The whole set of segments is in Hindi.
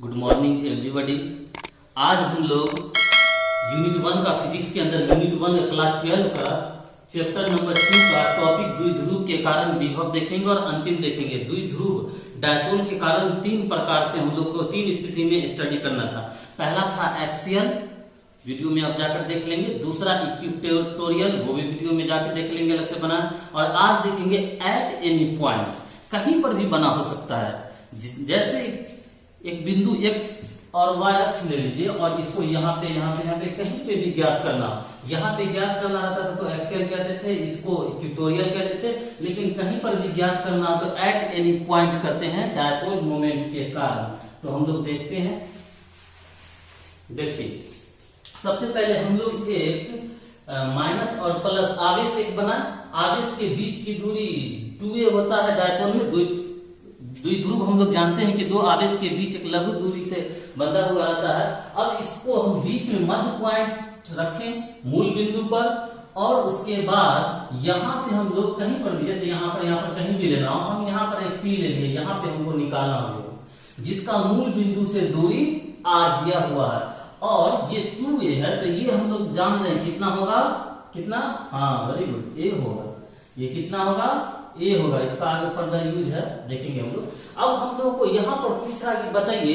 Good morning everybody. आज हम लोग यूनिट 1 का फिजिक्स के अंदर यूनिट 1 का क्लास 12 का चैप्टर नंबर 2 का टॉपिक द्विध्रुव के कारण विभव देखेंगे और अंतिम देखेंगे। द्विध्रुव डायपोल के कारण तीन प्रकार से हम लोग को तीन स्थिति में स्टडी करना था। पहला था एक्सियल, वीडियो में आप जाकर देख लेंगे। दूसरा इक्वेटोरियल, वो भी वीडियो में जाकर देख लेंगे, अलग से बना। और आज देखेंगे एट एनी पॉइंट, कहीं पर भी बना हो सकता है। जैसे एक बिंदु x और y अक्ष ले लीजिए और इसको यहाँ पे कहीं पे भी ज्ञात करना। यहाँ पे ज्ञात करना रहता था तो एक्सियल कहते थे, इसको इक्वेटोरियल कहते थे। लेकिन कहीं पर भी ज्ञात करना तो एट एनी पॉइंट करते हैं डायपोल मोमेंट के कारण। तो हम लोग देखते हैं, देखिए सबसे पहले हम लोग एक माइनस और प्लस आवेश एक बना। आवेश के बीच की दूरी 2a होता है डायपोल में। द्विध्रुव हम लोग जानते हैं कि दो आवेश के बीच एक लघु दूरी से बंधा हुआ रहता है। अब इसको हम बीच में मध्य पॉइंट रखें मूल बिंदु पर, और उसके बाद यहां से हम लोग कहीं पर भी, जैसे यहाँ पर कहीं भी लेना हो, हम यहाँ पर एक P ले लिए, यहाँ पे हमको निकालना होगा जिसका मूल बिंदु से दूरी R दिया हुआ है। और ये 2a है तो ये हम लोग जान रहे हैं कितना होगा, कितना, हाँ वेरी गुड, a होगा। ये कितना होगा, a होगा। इसका आगे फर्दर यूज है, देखेंगे हम लोग। अब हम लोग को यहाँ पर पूछा कि बताइए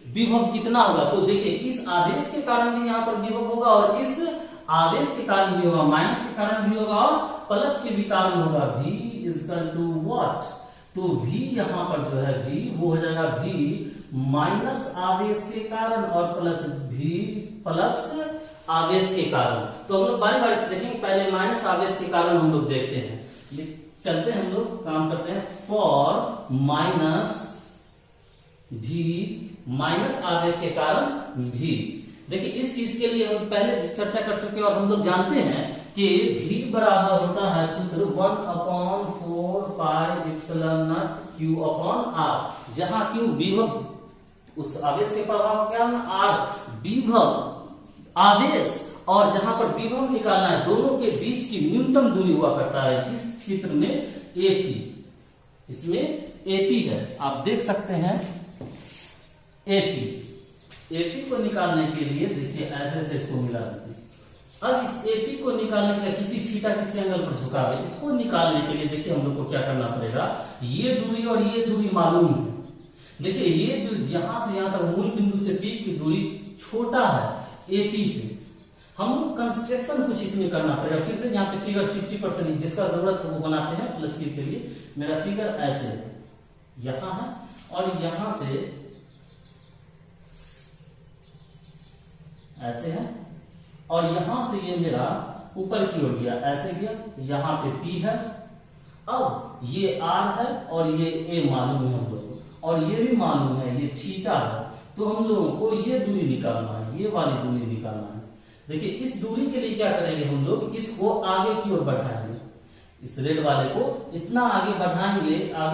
विभव कितना होगा। तो देखिए इस आवेश के कारण भी यहाँ पर विभव होगा और इस आवेश के कारण भी होगा, माइनस के कारण भी होगा और प्लस के भी कारण होगा। v इक्वल टू व्हाट, तो v यहाँ पर जो है v वो हो जाएगा v माइनस आवेश के कारण और प्लस v प्लस आवेश के कारण। तो हम लोग बारी बारी से देखेंगे। पहले माइनस आवेश के कारण हम लोग देखते हैं, चलते हैं हम लोग काम करते हैं। फॉर माइनस v माइनस आवेश के कारण v। देखिए इस चीज के लिए हम पहले चर्चा कर चुके हैं और हम लोग जानते हैं कि v बराबर होता है सूत्र 1/4 pi epsilon not q upon r, जहां q विभव, उस आवेश के प्रभाव क्या है, r विभव आवेश, और जहां पर विभव निकालना है दोनों के बीच की न्यूनतम दूरी हुआ करता है। इस चित्र में AP, इसमें AP है, आप देख सकते हैं AP को निकालने के लिए देखिए ऐसे से इसको मिला देते हैं। अब इस AP को निकालने के लिए किसी थीटा किसी एंगल पर झुकाव है, इसको निकालने के लिए देखिए हम लोग को क्या करना पड़ेगा। ये दूरी और ये दूरी मालूम है। देखिए ये जो यहां से यहां तक मूल बिंदु से P की दूरी छोटा है AP से। हम लोग कंस्ट्रक्शन कुछ इसमें करना पड़ेगा। फिर से यहाँ पे फिगर 50% जिसका जरूरत है वो बनाते हैं प्लस के लिए। मेरा फिगर ऐसे है, यहां है और यहां से ऐसे है और यहां से ये मेरा ऊपर की ओर गया, ऐसे गया, यहाँ पे P है। अब ये R है और ये A मालूम है हम लोग को, और ये भी मालूम है, ये थीटा है। तो हम लोगों को ये दूरी निकालना है, ये वाली दूरी निकालना है। देखिए इस दूरी के लिए क्या करेंगे हम लोग, इसको आगे की ओर बढ़ाएंगे, इस रेड वाले को इतना आगे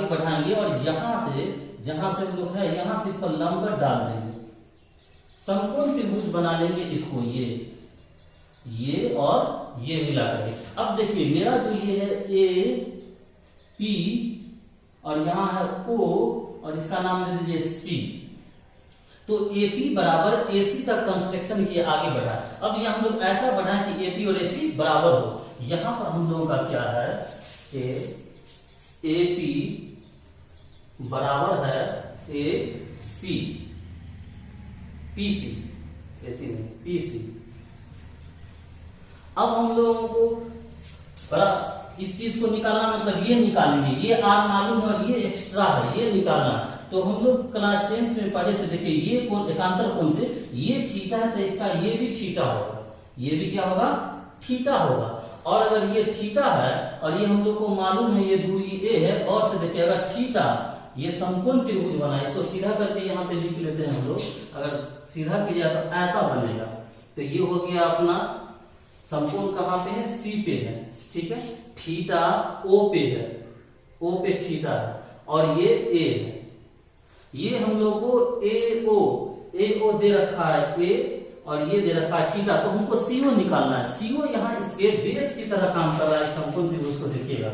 बढ़ाएंगे और यहां से जहां से हम लोग है यहां से इस पर लंबर डाल देंगे, समकोण त्रिभुज बना लेंगे इसको, ये और ये मिला करके। अब देखिए मेरा जो ये है A P और यहां है O और इसका नाम दे दीजिए C। तो AP बराबर AC तक कंस्ट्रक्शन किए, आगे बढ़ा। अब यहां हम लोग ऐसा बढ़ाएं कि AP और AC बराबर हो। यहां पर हम लोगों का क्या है कि AP बराबर है AC PC, AC नहीं PC। अब हम लोगों को इस चीज को निकालना, मतलब ये निकालेंगे, ये R मालूम है और ये एक्स्ट्रा है, ये निकालना। तो हम लोग क्लास 10th में पढ़े थे, देखिए ये कोण एकांतर कोण से ये थीटा है तो इसका ये भी थीटा होगा, ये भी क्या होगा, थीटा होगा। और अगर ये थीटा है और ये हम लोग को मालूम है ये दूरी A है, और से देखिए अगर थीटा ये समकोण त्रिभुज बना, इसको सीधा करके यहाँ पे लिख लेते हैं हम लोग। अगर सीधा किया तो ऐसा बनेगा। तो ये हो गया अपना समकोण, कहाँ पे है, C पे है, ठीक है। थीटा O पे है, O पे थीटा है और ये A है। ये हम लोग को AO दे रखा है A और ये दे रखा है थीटा, तो हमको CO निकालना है। CO यहाँ इसके बेस की तरह काम कर रहा है समकोण त्रिभुज को देखिएगा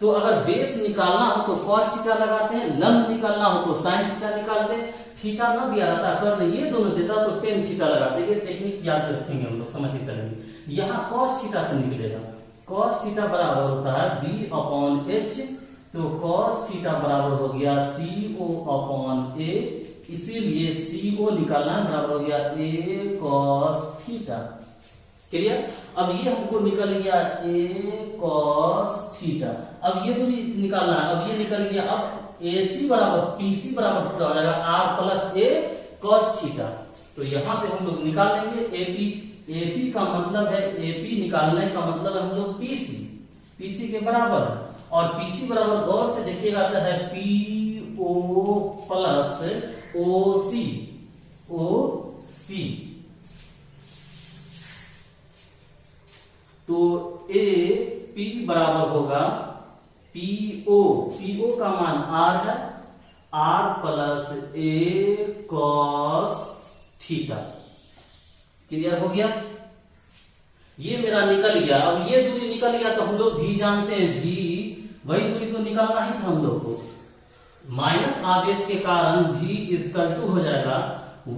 तो अगर बेस निकालना हो तो cos थीटा लगाते हैं, लंब निकालना हो तो sin थीटा निकालते हैं। थीटा न दिया रहता कर ये दोनों देता तो tan थीटा लगाते। ये टेक्निक याद रखेंगे हम लोग, समझ के चलेंगे। यहाँ cos थीटा से निकलेगा, cos थीटा बराबर होता है b अपॉन h, तो cos थीटा बराबर हो गया co अपॉन a, इसीलिए co निकालना है बराबर हो गया a cos थीटा। क्लियर? अब ये हमको निकल गया a cos थीटा। अब ये दूरी निकालना है, अब ये निकल गया। अब AC बराबर PC बराबर पूरा हो जाएगा r plus a cos theta. तो यहां से हम लोग निकाल लेंगे AP का मतलब है, AP निकालने का मतलब है हम लोग PC के बराबर है। और PC बराबर गौर से देखिएगा तो है PO प्लस OC। तो AP बराबर होगा PO का मान R है, R plus a cos theta. Clear हो गया? ये मेरा निकल गया। अब ये दूरी निकल गया तो हम लोग भी जानते हैं, भी वही दूरी तो निकालना ही था हम लोग को। माइनस आवेश के कारण भी इक्वल टू हो जाएगा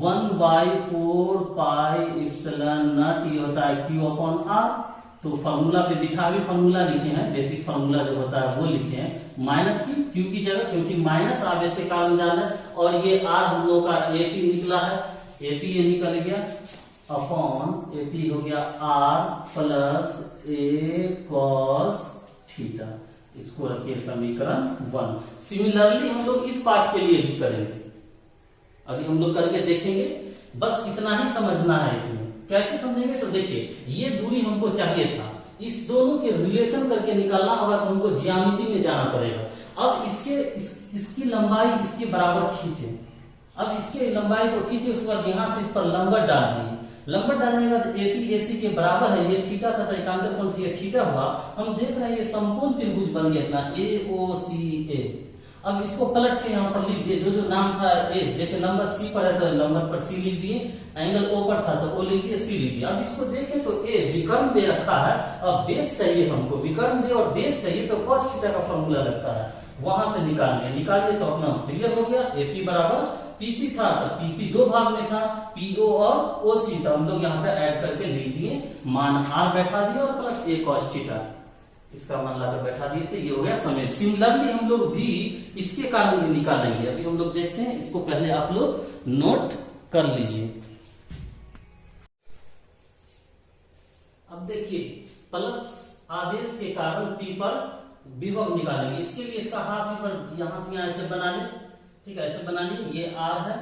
1/4 पाई एप्सिलॉन नॉट, ये होता है Q अपॉन R। तो फॉर्मूला पे बिठा के फॉर्मूला लिखे हैं, बेसिक फॉर्मूला जो होता है वो लिखे हैं, माइनस की Q की जगह, क्योंकि माइनस आवेश के कारण जाना है। और ये R हम लोग का AP निकला है, AP ये निकल गया अपॉन AP हो गया R plus a cos theta. इसको रखिए समीकरण 1। सिमिलरली हम लोग इस पार्ट के लिए भी करेंगे, अभी हम लोग करके देखेंगे। बस इतना ही समझना है। इसमें कैसे समझेंगे तो देखिए, ये दूरी हमको चाहिए था, इस दोनों के रिलेशन करके निकालना होगा तो हमको ज्यामिति में जाना पड़ेगा। अब इसकी लंबाई इसके बराबर खींचे, अब इसके लंबाई को खींचे, उसके बाद यहाँ से इस पर लंबट डाल दिए। लंबट डालने के बाद AP AC के बराबर है, ये थीटा था, एकांतर कोण से ये थीटा हुआ। हम देख रहे हैं ये संपूर्ण त्रिभुज बन गया इतना AOCA। अब इसको पलट के यहाँ पर लिख दिए, जो नाम था A, देखे लंबट C पर है तो लंबट पर C लिख दिए, एंगल O पर था तो O लिख दिए, C लिख दिए। अब इसको देखें तो A विकर्ण दे रखा है, अब बेस चाहिए हमको, विकर्ण दे और बेस चाहिए तो cos थीटा का फॉर्मूला लगता है, वहां से निकालिए तो अपना क्लियर हो गया। AP बराबर PC था तो PC दो भाग में था, PO और OC था, हम लोग यहाँ पे ऐड करके लिख दिए, मान R बैठा दिए और प्लस a cos थीटा इसका मान लाकर बैठा दिए थे। ये हो गया समेत। सिमिलरली हम लोग भी इसके कारण भी निकालेंगे, अभी हम लोग देखते हैं। इसको पहले आप लोग नोट कर लीजिए। अब देखिए, प्लस आवेश के कारण P पर विभव निकालेंगे। इसके लिए इसका हाफ पर यहां से ऐसे बना ले, ठीक है, ऐसे बना लिए। ये R है,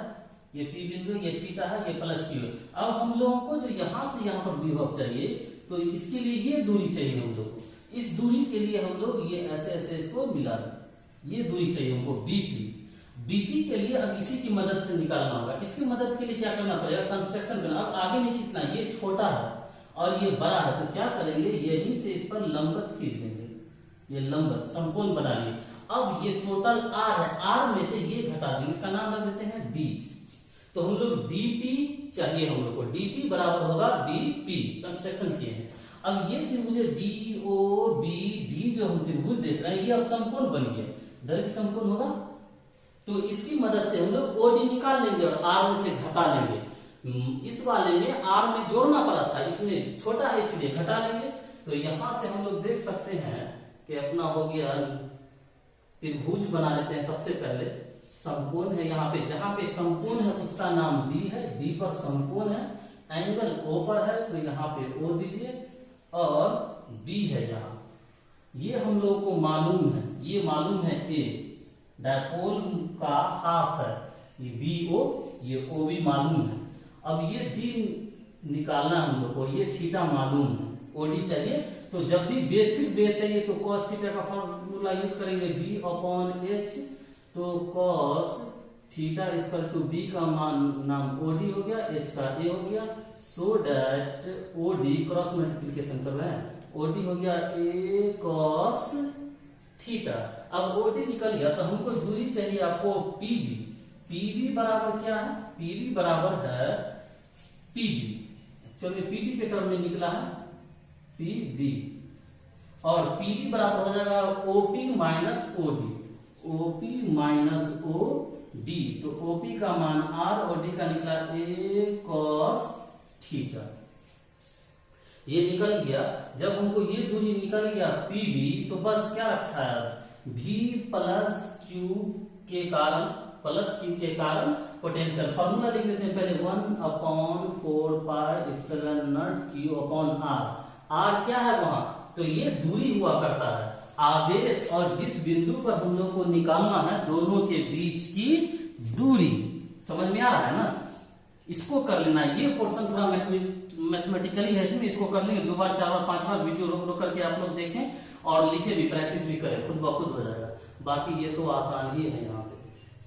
ये P बिंदु, ये थीटा है, ये प्लस Q। अब हम लोगों को जो यहां से यहां पर विभव चाहिए, तो इसके लिए ये दूरी चाहिए हम लोग को। इस दूरी के लिए हम लोग ये ऐसे ऐसे इसको मिला दें, ये दूरी चाहिए हमको BP के लिए। अब इसी की मदद से निकालना होगा। इसकी मदद के लिए क्या करना पड़ेगा, कंस्ट्रक्शन करना। अब आगे नहीं खींचना, ये छोटा है और ये बड़ा है, तो क्या करेंगे, यहीं से इस पर लंबवत खींच देंगे, ये लंबवत संपूर्ण बना लिए। अब ये टोटल R है, R में से ये घटा देंगे, इसका नाम रख देते हैं D। तो हम लोग DP चाहिए, हम लोग को DP बराबर होगा DP, कंस्ट्रक्शन किए हैं। अब ये त्रिभुज DOBD जो हम त्रिभुज देख रहे हैं, ये अब संपूर्ण बन गया, इधर भी संपूर्ण होगा। तो इसकी मदद से हम लोग OD निकाल लेंगे और R में से घटा लेंगे। इस वाले में R में जोड़ना पड़ा था, इसमें छोटा है इसलिए घटा लेंगे। तो यहां से हम लोग देख सकते हैं कि अपना हो गया, त्रिभुज बना लेते हैं। सबसे पहले संपूर्ण है, यहाँ पे जहां पे संपूर्ण है उसका नाम D है, D पर संपूर्ण है, एंगल O पर है तो यहाँ पे O दीजिए, और B है यहाँ, ये हम लोग को मालूम है, ये मालूम है A, डायपोल का हाफ है, ये BO, ये OB मालूम है। अब ये D निकालना हम लोग को, ये थीटा मालूम है, OD चाहिए। तो जब भी बेस है ये, तो cos थीटा का फॉर्मूला यूज करेंगे, B अपॉन H। तो cos theta equal to B का मान नाम OD हो गया, H का A हो गया, so that OD cross multiplication कर रहे हैं, OD हो गया A cos थीटा। अब OD निकल गया तो हमको दूरी चाहिए आपको PB बराबर क्या है, PB बराबर है PD। चलिए PD के टर्म में निकला है PD। और पीडी बराबर हो जाएगा OP minus OD, OP minus OD. तो ओपी का मान आर और डी का निकला ए कॉस थीटा। ये निकल गया। जब हमको ये दूरी निकल गया पीबी, तो बस क्या रखा है v प्लस क्यू के कारण, प्लस क्यू के कारण पोटेंशियल। फॉर्मूला लिख लेते हैं पहले 1/4 pi epsilon not Q upon R. R क्या है वहां, तो ये दूरी हुआ करता है आवेश, और जिस बिंदु पर हम लोग को निकालना है दोनों के बीच की दूरी। समझ में आ रहा है ना? इसको कर लेना। ये पोर्शन थोड़ा मैथमेटिकली है, इसमें इसको कर लेंगे 2 बार 4 बार 5 बार, वीडियो रोक रोक करके आप लोग देखें और लिखे भी, प्रैक्टिस भी करें, खुद ब खुद हो जाएगा। बाकी ये तो आसान ही है यहाँ पे।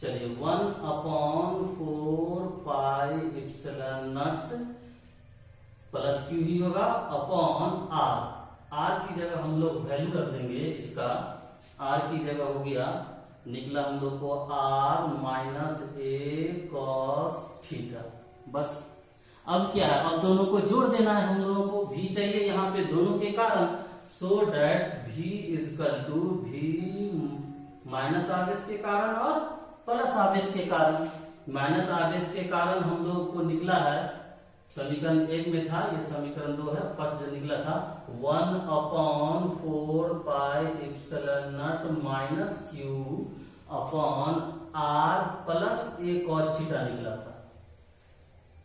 चलिए 1/4 pi epsilon naught plus Q ही होगा अपॉन आर। आर की जगह हम लोग वैल्यू रख देंगे इसका। आर की जगह हो गया, निकला हम लोग को R minus A cos theta. बस अब क्या है, अब दोनों को जोड़ देना है हम लोगों को। भी चाहिए यहाँ पे दोनों के कारण, so that v equal to v minus आवेश के कारण और प्लस आवेश के कारण। माइनस आवेश के कारण हम लोगों को निकला है, समीकरण 1 में था, ये समीकरण 2 है। फर्स्ट जो निकला था 1/4 pi epsilon not minus Q upon R plus A cos theta निकला था,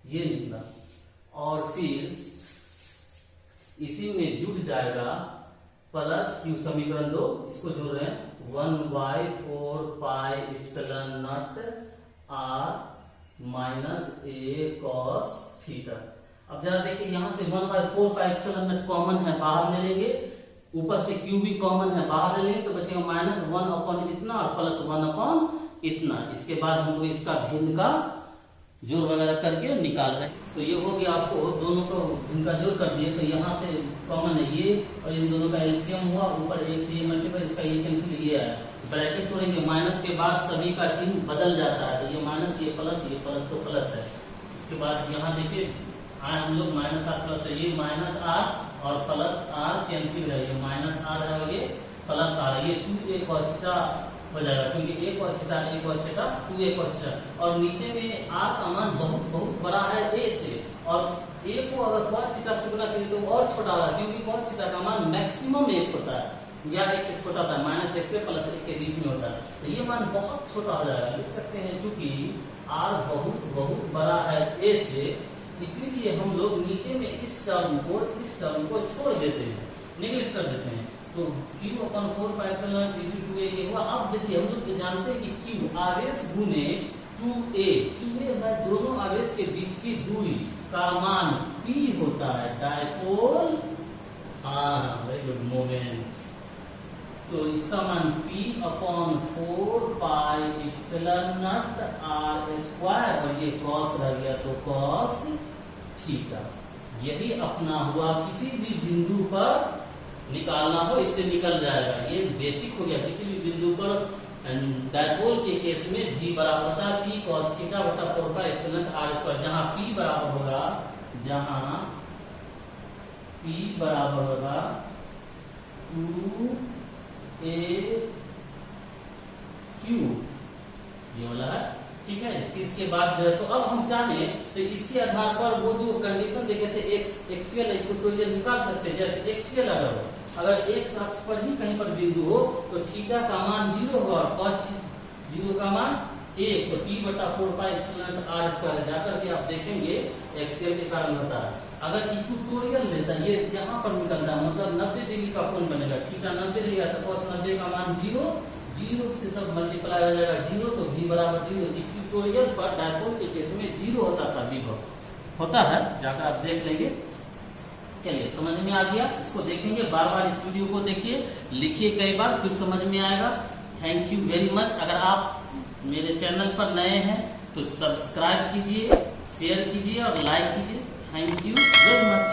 ये निकला। और फिर इसी में जुड़ जाएगा प्लस क्यू समीकरण 2, इसको जोड़ रहे हैं 1/4 pi epsilon not R minus A cos theta. अब जरा देखिए, यहां से 1/4 पाई एप्सिलॉन नॉट कॉमन है, बाहर ले लेंगे। ऊपर से क्यू भी कॉमन है, बाहर ले लेंगे तो बचेगा -1 अपॉन इतना और +1 अपॉन इतना। इसके बाद हम लोग इसका भिन्न का जोड़ वगैरह करके निकाल रहे हैं। तो ये हो गया, आपको दोनों को इनका जोड़ कर दिए, तो यहाँ से कॉमन है ये और इन दोनों का एलसीएम हुआ, ऊपर 1 से ये मल्टीपल, इसका ये कैंसिल, ये आया। ब्रैकेट तोड़ेंगे, माइनस के बाद सभी का चिन्ह बदल जाता है, तो ये माइनस, ये प्लस तो प्लस है। इसके बाद यहाँ देखिए हम लोग -r प्लस है, ये -r और प्लस r कैंसिल है, ये -r है और ये प्लस r है। ये 2a cos थीटा हो जाएगा, क्योंकि a cos theta 2a cos theta. और नीचे में r का मान बहुत बहुत बड़ा है a से, और a को अगर cos थीटा से गुणा करें तो और छोटा होगा, क्योंकि cos थीटा का मान मैक्सिमम 1 होता है, या 1 से छोटा होता है, -1 से +1 के बीच में होता है। तो ये मान बहुत छोटा हो जाएगा, लिख सकते हैं। चूंकि r बहुत बहुत बड़ा है a से, इसीलिए हम लोग नीचे में इस टर्म को छोड़ देते हैं, निगलेक्ट कर देते हैं। तो Q/4 pi epsilon not 2a ये हुआ। अब देखिए, हम लोग जानते हैं कि Q आवेश गुने 2a है दोनों आवेश के बीच की दूरी का मान P होता है, डायपोल वेरी गुड मोमेंट। तो इसका मान P/4 pi epsilon not r square, और ये cos रह गया तो cos थीटा। यही अपना हुआ, किसी भी बिंदु पर निकालना हो इससे निकल जाएगा। ये बेसिक हो गया। किसी भी बिंदु पर डायपोल के केस में v बराबर होता है P cos थीटा बटा 4 पाई एप्सिलॉन r स्क्वायर, जहां P बराबर होगा 2a/q, ये वाला है, ठीक है। इस चीज के बाद जो है, सो अब हम चाहें तो इसके आधार पर वो जो कंडीशन देखे थे एक्सियल इक्वेटोरियल निकाल सकते हैं। जैसे एक्सियल अगर एक अक्ष पर ही कहीं पर बिंदु हो तो थीटा का मान 0 होगा और cos 0 का मान 1, तो P/4 pi epsilon r square जाकर के आप देखेंगे एक्सियल के कारण होता है। अगर इक्वेटोरियल लेता है, ये यहाँ पर निकलता है, मतलब 90 डिग्री का कोण बनेगा, थीटा 90 डिग्री है तो cos 90 का मान 0 से सब मल्टीप्लाई हो जाएगा 0, तो v बराबर 0। इक्वेटोरियल पर डायपोल के केस में 0 होता था, विभव होता है, जाकर आप देख लेंगे। चलिए, समझ में आ गया। इसको देखेंगे, बार बार इस वीडियो को देखिए, लिखिए कई बार, फिर समझ में आएगा। Thank you very much. अगर आप मेरे चैनल पर नए हैं तो सब्सक्राइब कीजिए, शेयर कीजिए और लाइक कीजिए। Thank you very much.